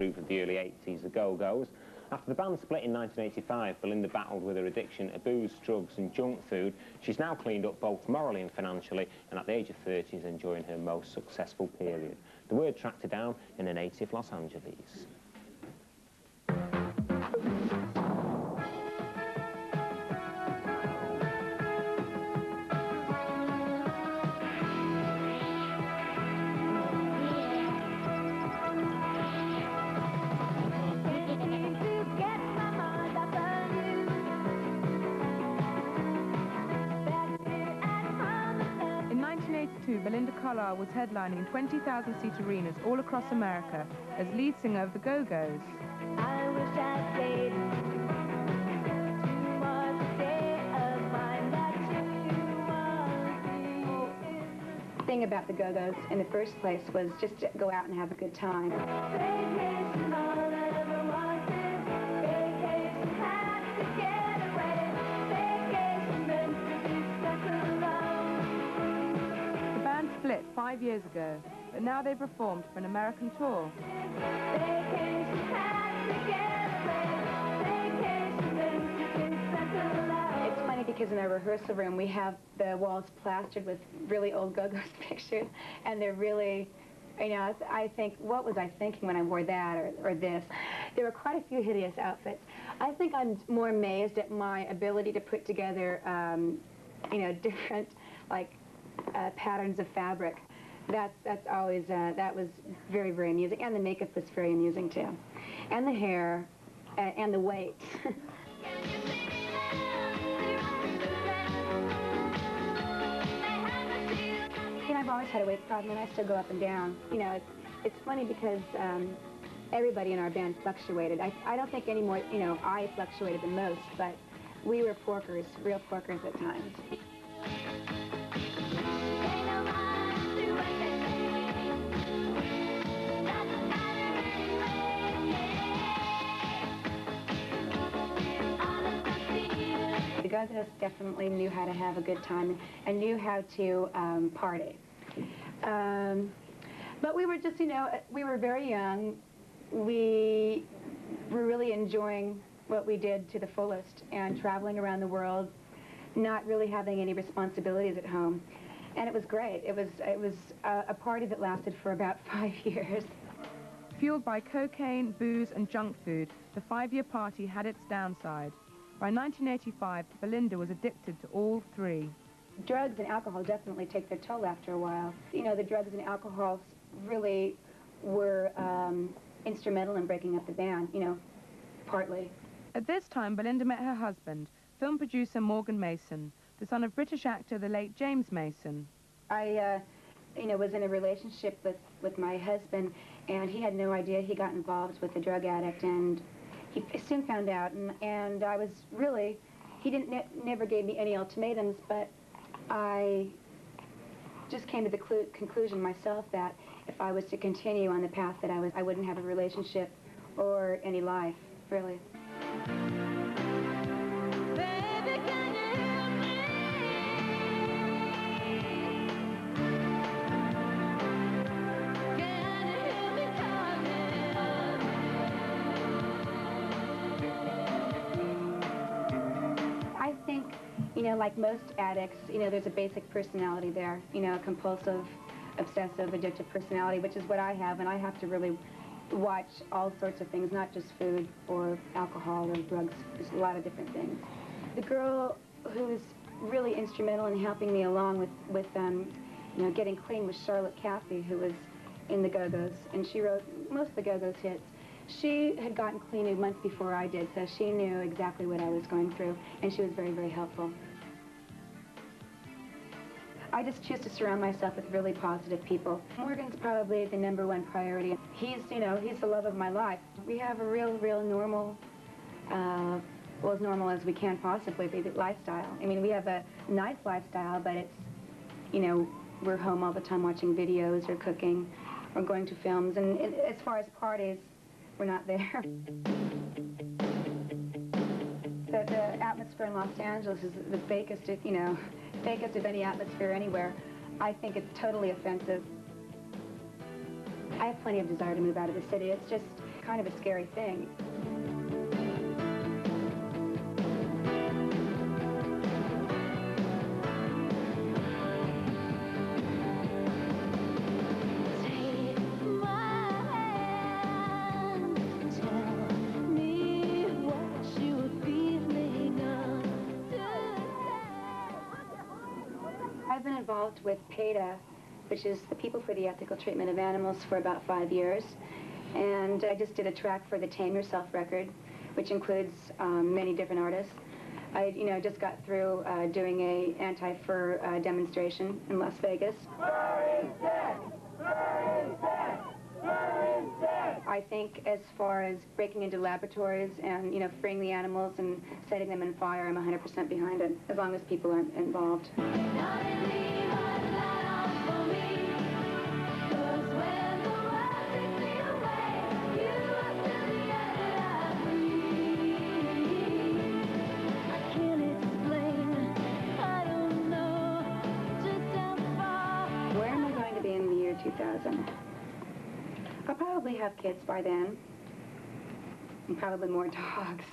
group of the early 80s, the Go-Go's. After the band split in 1985, Belinda battled with her addiction to booze, drugs and junk food. She's now cleaned up both morally and financially, and at the age of 30 is enjoying her most successful period. The Word tracked her down in her native Los Angeles. Belinda Carlisle was headlining 20,000-seat arenas all across America as lead singer of the Go-Go's. I wish I stayed. The thing about the Go-Go's in the first place was just to go out and have a good time. Split 5 years ago, but now they've reformed for an American tour. It's funny because in our rehearsal room we have the walls plastered with really old Go-Go's pictures, and they're really, you know, I think, what was I thinking when I wore that or this? There were quite a few hideous outfits. I think I'm more amazed at my ability to put together, you know, different, like, patterns of fabric. That's always, that was very, very amusing. And the makeup was very amusing too. And the hair, and the weight. You know, I've always had a weight problem and I still go up and down. You know, it's funny because everybody in our band fluctuated. I don't think anymore, you know, I fluctuated the most, but we were porkers, real porkers at times. The Go-Go's definitely knew how to have a good time and knew how to party. But we were just, you know, we were very young. We were really enjoying what we did to the fullest and traveling around the world, not really having any responsibilities at home. And it was great. It was a party that lasted for about 5 years. Fueled by cocaine, booze and junk food, the 5-year party had its downside. By 1985, Belinda was addicted to all three. Drugs and alcohol definitely take their toll after a while. You know, the drugs and alcohol really were instrumental in breaking up the band, you know, partly. At this time, Belinda met her husband, film producer Morgan Mason, the son of British actor the late James Mason. I, you know, was in a relationship with my husband, and he had no idea he got involved with a drug addict, and he soon found out, and I was really, he never gave me any ultimatums, but I just came to the conclusion myself that if I was to continue on the path that I wouldn't have a relationship or any life, really. Baby, can you hear me? Can you hear me calling? I think, you know, like most addicts, you know, there's a basic personality there, you know, a compulsive, obsessive, addictive personality, which is what I have, and I have to really watch all sorts of things, not just food or alcohol or drugs. There's a lot of different things. The girl who's really instrumental in helping me along with you know, getting clean was Charlotte Caffey, who was in the Go-Go's, and she wrote most of the Go-Go's hits. She had gotten clean a month before I did, so she knew exactly what I was going through, and she was very, very helpful. I just choose to surround myself with really positive people. Morgan's probably the #1 priority. He's, you know, he's the love of my life. We have a real normal, well, as normal as we can possibly be, lifestyle. I mean, we have a nice lifestyle, but it's, you know, we're home all the time watching videos or cooking or going to films, and as far as parties, we're not there. The atmosphere in Los Angeles is the fakest, you know, fakest of any atmosphere anywhere. I think it's totally offensive. I have plenty of desire to move out of the city. It's just kind of a scary thing. I've been involved with PETA, which is the People for the Ethical Treatment of Animals, for about 5 years. And I just did a track for the Tame Yourself record, which includes many different artists. I, just got through doing a anti-fur demonstration in Las Vegas. I think as far as breaking into laboratories and, freeing the animals and setting them on fire, I'm 100% behind it, as long as people aren't involved. Where am I going to be in the year 2000? I'll probably have kids by then, and probably more dogs.